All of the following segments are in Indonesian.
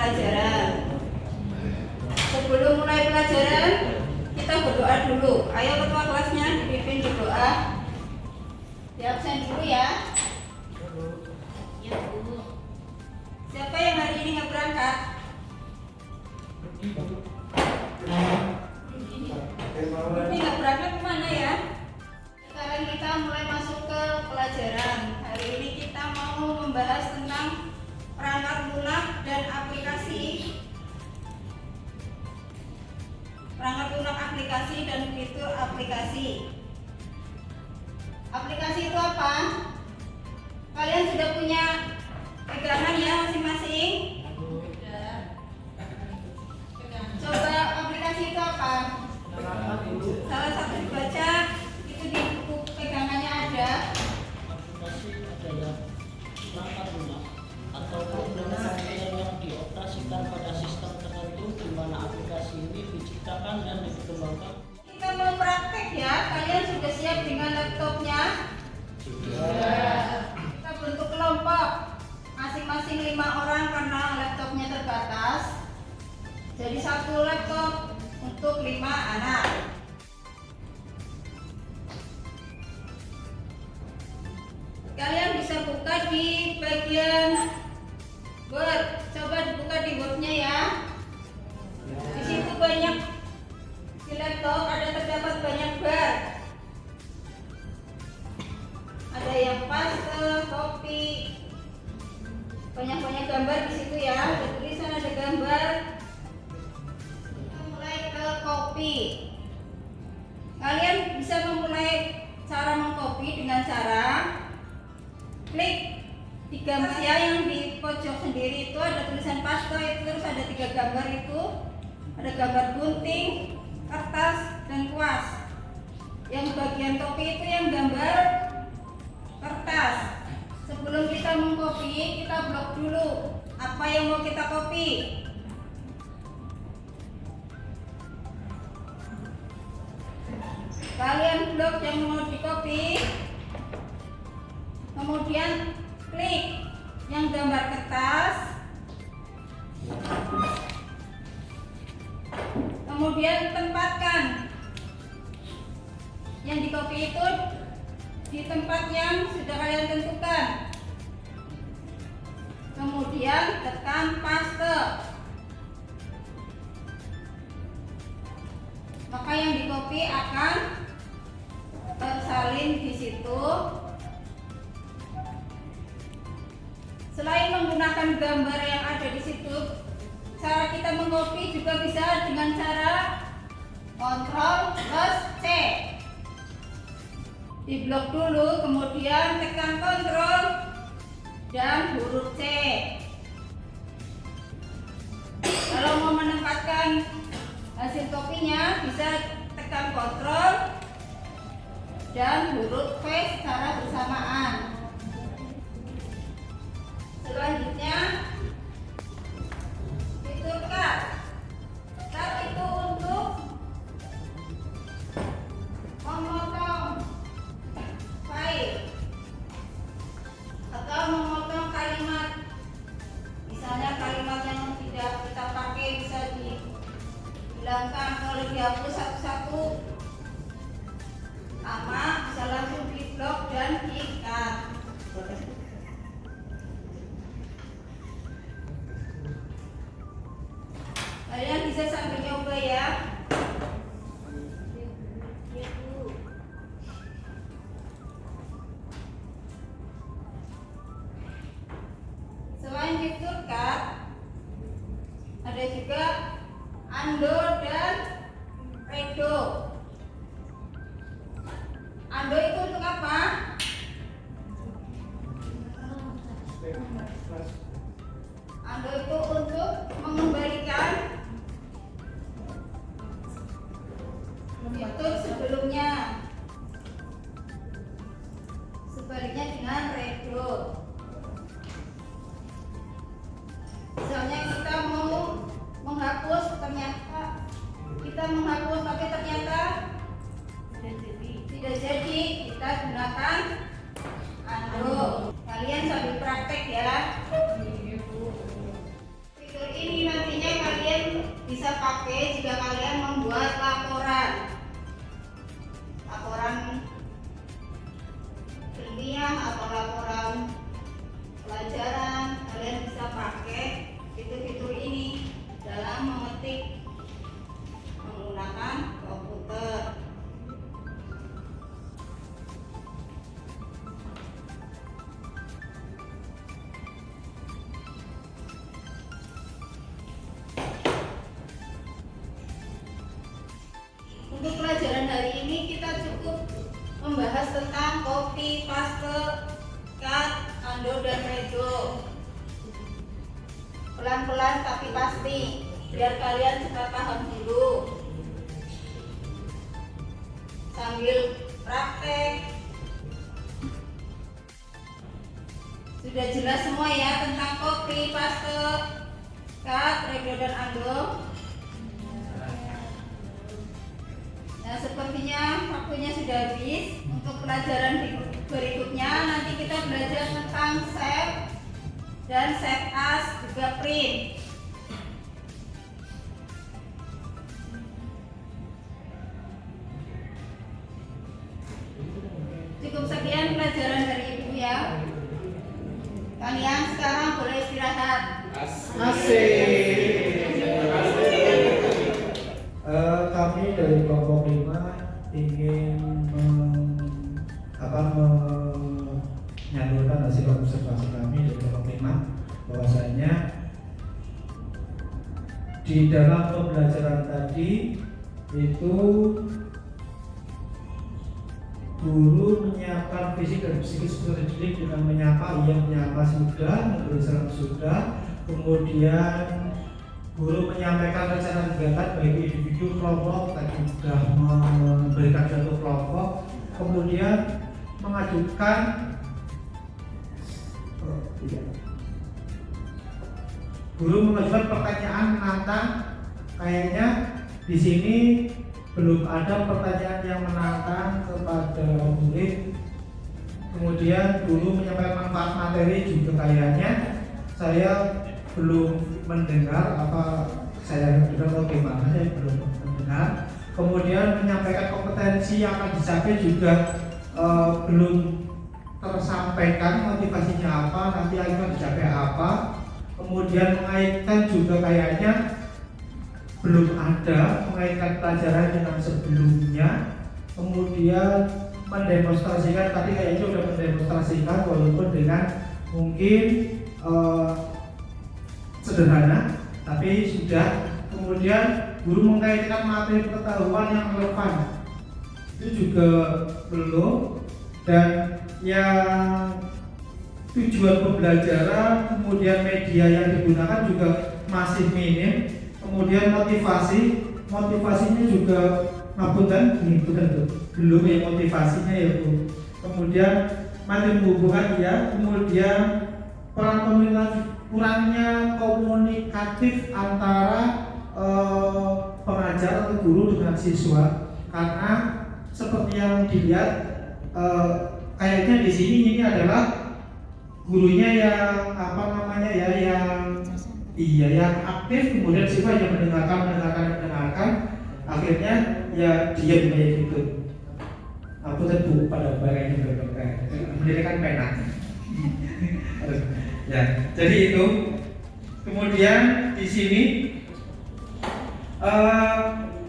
pelajaran. Sebelum mulai pelajaran, kita berdoa dulu. Ayo ketua kelasnya dipimpin berdoa. Di absen dulu ya. Ya Bu. Siapa yang hari ini nggak berangkat? Ini nggak berangkat kemana ya? Sekarang kita mulai masuk ke pelajaran. Hari ini kita mau membahas tentang perangkat lunak dan aplikasi. Perangkat lunak aplikasi dan fitur aplikasi. Aplikasi itu apa? Kalian sudah punya pegangan ya masing-masing? Coba aplikasi itu apa? Salah satu dibaca, itu di buku pegangannya ada. Aplikasi adalah perangkat lunak atau program software yang dioperasikan pada sistem tertentu di mana aplikasi ini diciptakan dan dikembangkan. Kita mau praktek ya, kalian sudah siap dengan laptopnya? Sudah. Kita bentuk kelompok, masing-masing 5 orang karena laptopnya terbatas. Jadi satu laptop untuk 5 anak. Kalian bisa buka di bagian Word. Coba dibuka di Word-nya ya. Di situ banyak, di laptop terdapat banyak bar. Ada yang paste, copy, banyak-banyak gambar di situ ya. Ada tulisan, ada gambar. Kita mulai ke copy. Kalian bisa memulai cara mengcopy dengan cara klik di gambar ya, yang di pojok sendiri itu ada tulisan paste, itu terus ada 3 gambar itu. Ada gambar gunting, kertas, dan kuas. Yang bagian copy itu yang gambar kertas. Sebelum kita mengcopy, kita blok dulu apa yang mau kita copy. Kalian blok yang mau di copy, kemudian klik yang gambar kertas, kemudian tempatkan yang di copy itu di tempat yang sudah kalian tentukan. Kemudian tekan paste. Maka yang di copy akan tersalin di situ. Selain menggunakan gambar yang ada di situ, cara kita mengcopy juga bisa dengan cara Ctrl plus C. Diblok dulu, kemudian tekan Ctrl dan huruf C. Kalau mau menempatkan hasil kopinya, bisa tekan Ctrl dan huruf V secara bersamaan. Selanjutnya fitur cut. Cut itu untuk memotong file atau memotong kalimat. Misalnya kalimat yang tidak kita pakai bisa dihilangkan, kalau dihapus satu-satu sama, bisa langsung di blok dan di cut. Kalian bisa sambil nyoba ya. Selain fitur cut, ada juga undo dan redo. Undo itu untuk apa? Undo itu untuk mengembalikan fitur sebelumnya. Sebaliknya dengan redo. Misalnya kita mau menghapus, ternyata kita menghapus tapi ternyata tidak jadi, kita gunakan undo. Kalian sambil praktek ya. bahas tentang copy, paste, cut, undo, dan redo. Pelan-pelan tapi pasti, biar kalian cepat paham dulu. Sambil praktek. Sudah jelas semua ya tentang copy, paste, cut, redo, dan undo. Nah, sepertinya waktunya sudah habis. Untuk pelajaran berikutnya nanti kita belajar tentang save dan save as, juga print. Cukup sekian pelajaran dari Ibu ya. Kalian sekarang boleh istirahat. Asik. Kami dari kelompok 5 ingin menyalurkan hasil observasi kami dari kelompok 5 bahwasanya di dalam pembelajaran tadi itu guru menyiapkan fisik dan psikis didik dengan menyapa, ia menyapa sudah, memberi salam sudah, kemudian guru menyampaikan rencana kegiatan baik individu kelompok, tadi sudah memberikan satu kelompok, kemudian mengajukan guru mengajukan pertanyaan menantang. Kayaknya di sini belum ada pertanyaan yang menantang kepada murid. Kemudian guru menyampaikan manfaat materi juga kayaknya saya belum mendengar, apa saya dengar bagaimana, saya belum mendengar. Kemudian menyampaikan kompetensi yang akan dicapai juga belum tersampaikan, motivasinya apa, nanti akan dicapai apa. Kemudian mengaitkan juga kayaknya belum ada, mengaitkan pelajaran dengan sebelumnya. Kemudian mendemonstrasikan, tadi kayaknya sudah mendemonstrasikan walaupun dengan mungkin sederhana, tapi sudah. Kemudian guru mengaitkan materi pengetahuan yang relevan, itu juga belum. Dan yang tujuan pembelajaran, kemudian media yang digunakan juga masih minim. Kemudian motivasinya juga ngapunten, belum ya motivasinya ya Bu. Kemudian materi hubungan ya, kemudian peran komunikasi, kurangnya komunikatif antara pengajar atau guru dengan siswa, karena seperti yang dilihat kayaknya di sini ini adalah gurunya yang yang aktif, kemudian siswa yang mendengarkan, akhirnya ya diam kayak gitu. Aku tentu pada bagainya mendirikan pena. Ya, jadi itu. Kemudian di sini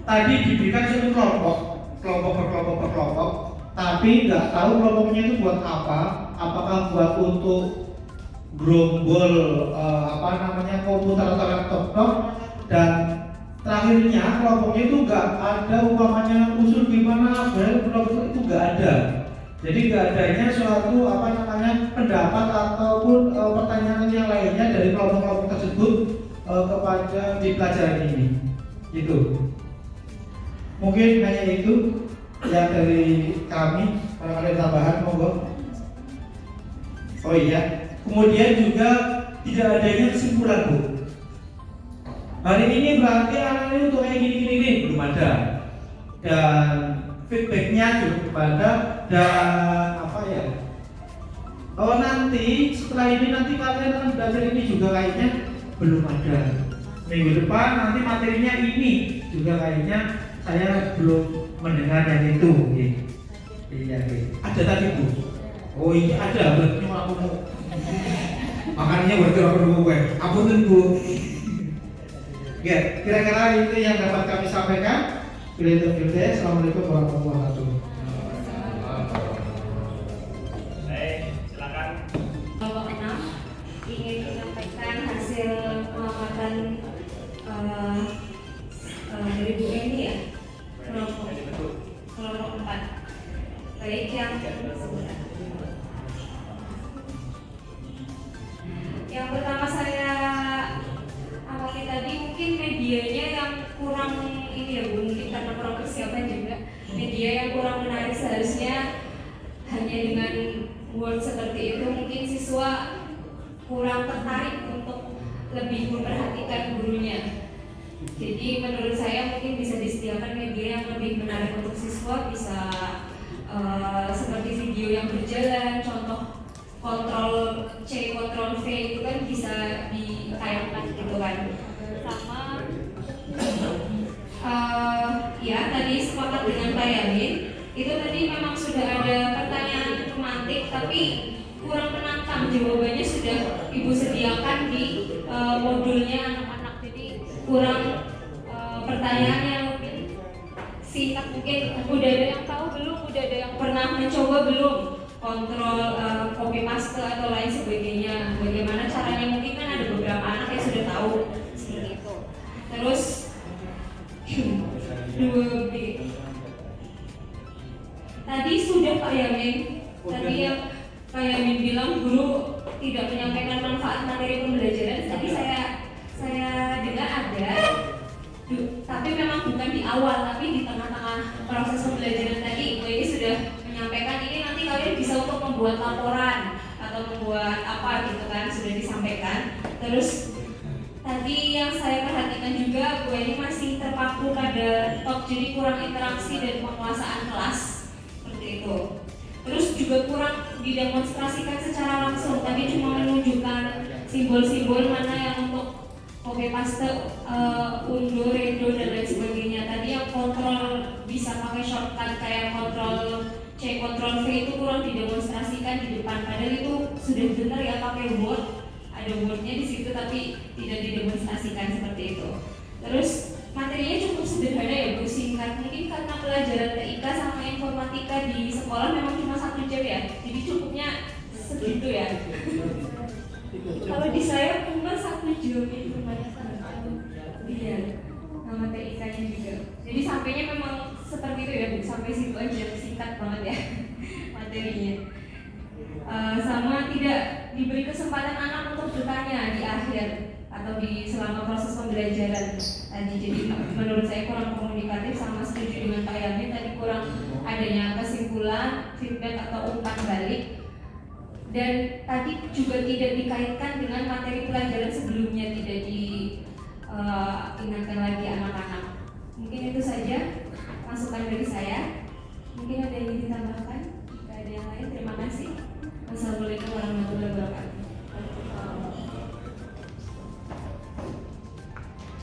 tadi diberikan satu kelompok per kelompok, tapi nggak tahu kelompoknya itu buat apa. Apakah buat untuk gerombol komputer atau laptop, dan terakhirnya kelompoknya itu nggak ada umpamanya usul gimana kelompok itu nggak ada. Jadi nggak adanya suatu pendapat ataupun pertanyaan yang lainnya dari kelompok-kelompok tersebut kepada di pelajaran ini. Itu mungkin hanya itu yang dari kami. Kalau ada tambahan monggo. Oh iya, kemudian juga tidak adanya kesimpulan Bu. Hari ini berarti anak ini untuk kayak gini belum ada, dan feedbacknya juga belum ada, dan nanti setelah ini nanti kalian akan belajar ini juga kayaknya belum ada. Minggu depan nanti materinya ini juga kayaknya saya belum mendengar yang itu. Iya. Ada tadi Bu. Oh iya ada, berarti aku mau makanya berarti aku gue. Aku tunggu. Ya, kira-kira itu yang dapat kami sampaikan. Assalamualaikum warahmatullahi wabarakatuh. Baik, silakan. Kelompok 6 ingin menyampaikan hasil pengamatan dari Bu Eni ya. Kelompok 4. Baik, yang seperti itu mungkin siswa kurang tertarik untuk lebih memperhatikan gurunya. Jadi menurut saya mungkin bisa disediakan media yang lebih menarik untuk siswa, bisa seperti video yang berjalan, contoh kontrol C, kontrol V itu kan bisa ditayangkan gitu kan. Sama ya tadi sepakat dengan Pak Yamin, itu tadi memang sudah ada pertanyaan pemantik tapi kurang menantang, jawabannya sudah Ibu sediakan di modulnya anak-anak, jadi kurang pertanyaannya mungkin singkat. Mungkin udah ada yang tahu belum, udah ada yang pernah mencoba belum kontrol copy paste atau lain sebagainya, bagaimana caranya, mungkin kan ada beberapa anak yang sudah tahu seperti itu. Terus 2B tadi sudah Pak Yamin, tadi yang Pak Yamin bilang guru tidak menyampaikan manfaat materi pembelajaran. Tadi saya dengar ada, tapi memang bukan di awal, tapi di tengah-tengah proses pembelajaran tadi Ibu ini sudah menyampaikan ini nanti kalian bisa untuk membuat laporan atau membuat apa gitu kan, sudah disampaikan. Terus tadi yang saya perhatikan juga Bu ini masih terpaku pada talk, jadi kurang interaksi dan penguasaan kelas seperti itu. Terus juga kurang didemonstrasikan secara langsung, tadi cuma menunjukkan simbol-simbol mana yang untuk copy paste, undur, rendo dan lain sebagainya. Tadi yang kontrol bisa pakai shortcut kayak kontrol C, kontrol V itu kurang didemonstrasikan di depan, padahal itu sudah benar ya pakai Word, ada Wordnya di situ tapi tidak didemonstrasikan seperti itu. Terus materinya cukup sederhana ya Bu, singkat. Mungkin karena pelajaran TIK sama informatika di sekolah memang cuma 1 jam ya, jadi cukupnya segitu ya. Kalau di saya cuma 1 jam informatika, iya, sama TIK-nya juga. Jadi sampainya memang seperti itu ya Bu, sampai situ aja, singkat banget ya materinya. Sama tidak diberi kesempatan anak untuk bertanya di akhir atau di selama proses pembelajaran tadi. Jadi menurut saya kurang komunikatif, sama setuju dengan Pak Yamin tadi, kurang adanya kesimpulan, feedback atau umpan balik. Dan tadi juga tidak dikaitkan dengan materi pelajaran sebelumnya, tidak diingatkan lagi anak-anak. Mungkin itu saja masukan dari saya. Mungkin ada yang ingin ditambahkan? Jika ada yang lain, terima kasih. Wassalamualaikum warahmatullahi wabarakatuh.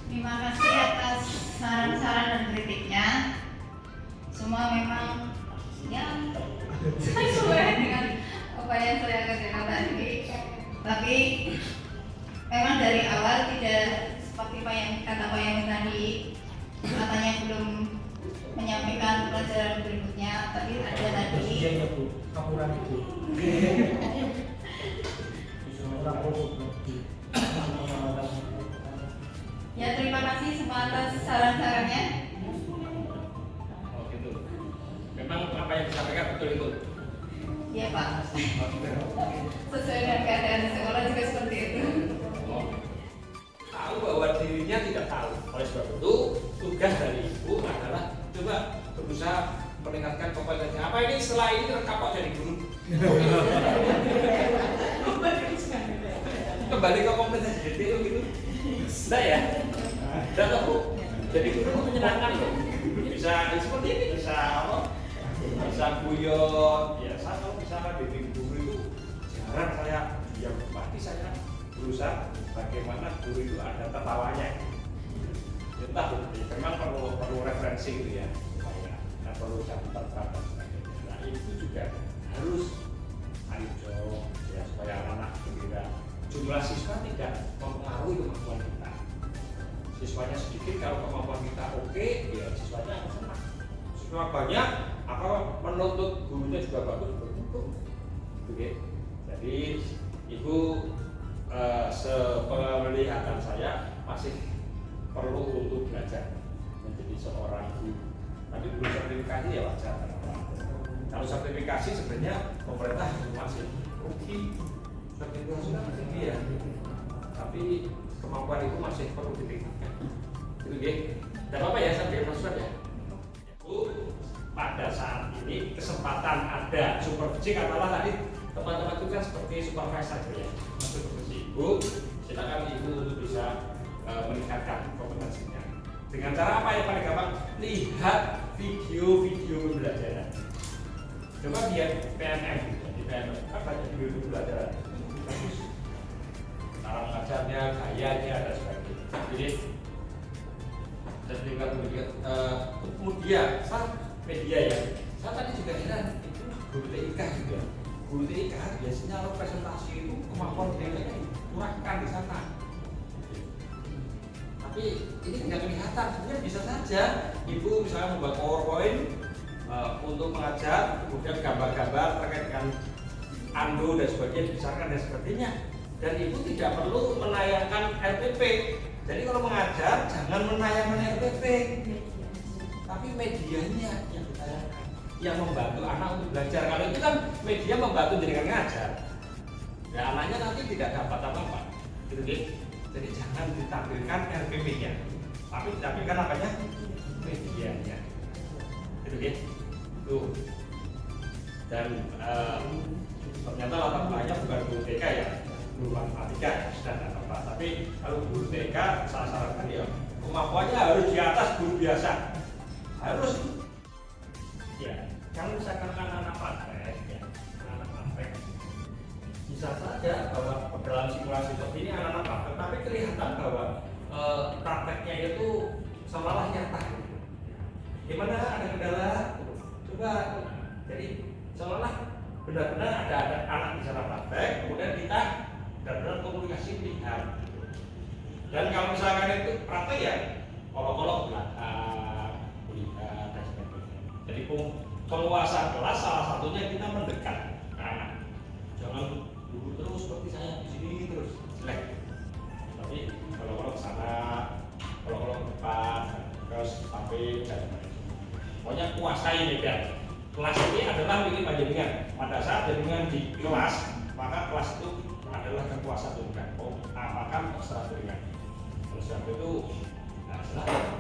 Terima kasih atas saran-saran dan kritiknya. Semua memang ya sesuai dengan apa yang saya kerjakan tadi. Tapi memang dari awal tidak seperti kata Pak yang tadi, katanya belum menyampaikan pelajaran berikutnya, tapi ada tadi. Kapuran itu. Ya, terima kasih semua atas saran-sarannya. Oh gitu. Memang apa yang disampaikan betul itu. Ya Pak. Sesuai dengan keadaan sekolah juga seperti itu. Oh. Tahu bahwa dirinya tidak tahu. Oleh sebab itu tugas dari ibu adalah coba berusaha meningkatkan kompetensi. Apa ini setelah ini terkapok jadi guru? Kembali ke kompetensi DPO gitu. Enggak ya? Enggak tahu. Jadi guru itu menyenangkan loh. Bisa seperti ini, bisa apa? Bisa guyon. Ya saya kalau misalkan bimbing guru itu jarang saya diam, pasti saya berusaha bagaimana guru itu ada tertawanya. Entah memang perlu referensi gitu ya. Perlu catatan dan sebagainya. Nah itu juga harus ayo ya supaya anak gembira. Jumlah siswa tidak mempengaruhi kemampuan kita. Siswanya sedikit, kalau kemampuan kita oke, ya siswanya akan senang. Siswa banyak, apa menuntut gurunya juga bagus, betul. Oke. Jadi ibu sepenglihatan saya masih perlu untuk belajar menjadi seorang guru. Tapi belum sertifikasi ya wajar. Kalau sertifikasi sebenarnya pemerintah masih rugi. Sertifikasi kan tinggi ya. Tapi kemampuan itu masih perlu ditingkatkan. Itu ya. Dan apa ya sampai masukan ya. Bu, pada saat ini kesempatan ada supervisi katakanlah tadi Teman-teman itu kan seperti supervisor ya, masuk ke ibu, silakan ibu untuk bisa meningkatkan kompetensinya. Dengan cara apa yang paling gampang? Lihat video-video pembelajaran. Coba lihat PMM, di PMM kan banyak video pembelajaran. Bagus. Cara mengajarnya, gayanya dan sebagainya. Jadi dan juga kemudian media ya. Saya tadi juga heran itu guru TIK juga. Guru TIK biasanya kalau presentasi itu kemampuan mereka kurangkan di sana. Tapi ini tidak kelihatan. Sebenarnya bisa saja ibu misalnya membuat PowerPoint untuk mengajar, kemudian gambar-gambar terkait dengan ando dan sebagainya dibesarkan dan sebagainya. Dan ibu tidak perlu menayangkan RPP. Jadi kalau mengajar jangan menayangkan RPP, tapi medianya yang ditayangkan, yang membantu anak untuk belajar. Kalau itu kan media membantu dengan ngajar, ya anaknya nanti tidak dapat apa-apa, gitu gitu. Jadi jangan ditampilkan RPP-nya, tapi ditampilkan apanya? Medianya, gitu gitu. Tuh. Dan ternyata latar belakangnya bukan guru TK ya, guru matematika dan apa. Tapi kalau guru TK saya sarankan ya kemampuannya harus di atas guru biasa, harus. Ya, kalau misalkan anak-anak praktek, ya, anak-anak praktek bisa saja bahwa dalam simulasi seperti ini anak-anak praktek, tapi kelihatan bahwa prakteknya itu seolah nyata. Gimana ada kendala? Coba. Jadi seolah benar-benar ada anak bicara praktek, kemudian kita benar-benar komunikasi lihat. Dan kalau misalkan itu praktek ya, kolok-kolok belakang, lihat dan sebagainya. Jadi penguasa kelas salah satunya kita mendekat ke anak. Jangan duduk terus seperti saya di sini terus jelek. Tapi kolok-kolok ke sana, kolok-kolok ke depan, terus sampai dan pokoknya kuasai medan. Kelas ini adalah milik panjenengan. Pada saat panjenengan di kelas, maka kelas itu adalah kekuasaan panjenengan. Oh, apakah terserah panjenengan? Terus itu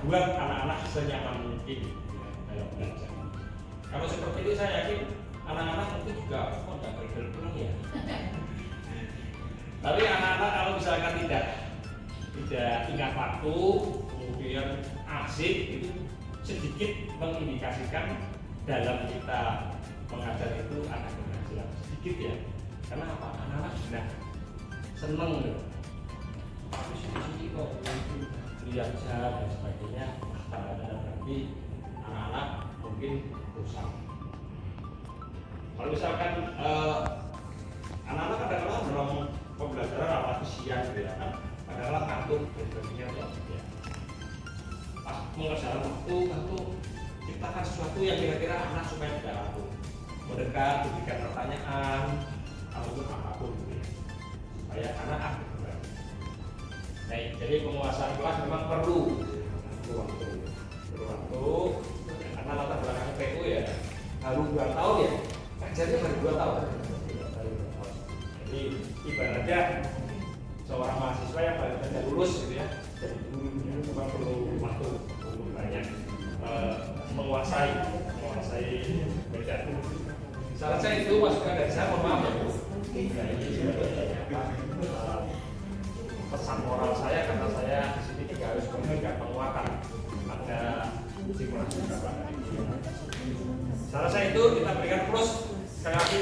buat anak-anak senyaman mungkin dalam belajar. Kalau seperti ini saya yakin anak-anak mungkin juga tidak bergerak ya. Tapi anak-anak kalau misalkan tidak ingat waktu, kemudian asik itu sedikit mengindikasikan dalam kita mengajar itu ada keberhasilan sedikit ya. Karena apa? Anak-anak sudah seneng loh. Tapi sini kok lihat jam dan sebagainya, tanda-tanda berarti anak-anak mungkin rusak. Kalau misalkan anak-anak kadang-kadang dalam pembelajaran apalagi siang gitu ya kan, kadang-kadang ngantuk dan sebagainya ya. Pas mengerjakan waktu ciptakan sesuatu yang kira-kira anak supaya tidak ngantuk, mendekat, berikan pertanyaan ataupun apapun gitu ya, supaya anak aktif. Nah, jadi penguasaan kelas memang perlu waktu, karena latar belakang PU ya baru 2 tahun ya, ngajarnya baru 2 tahun. Jadi ibaratnya seorang mahasiswa yang baru saja lulus gitu ya, jadi guru ya, memang perlu waktu, perlu banyak menguasai medan. Saran saya itu masukan dari saya, mohon maaf ya Bu. Pesan moral saya karena saya di sini tidak harus memberikan penguatan, ada simulasi berapa. Saran saya itu kita berikan plus sekali lagi.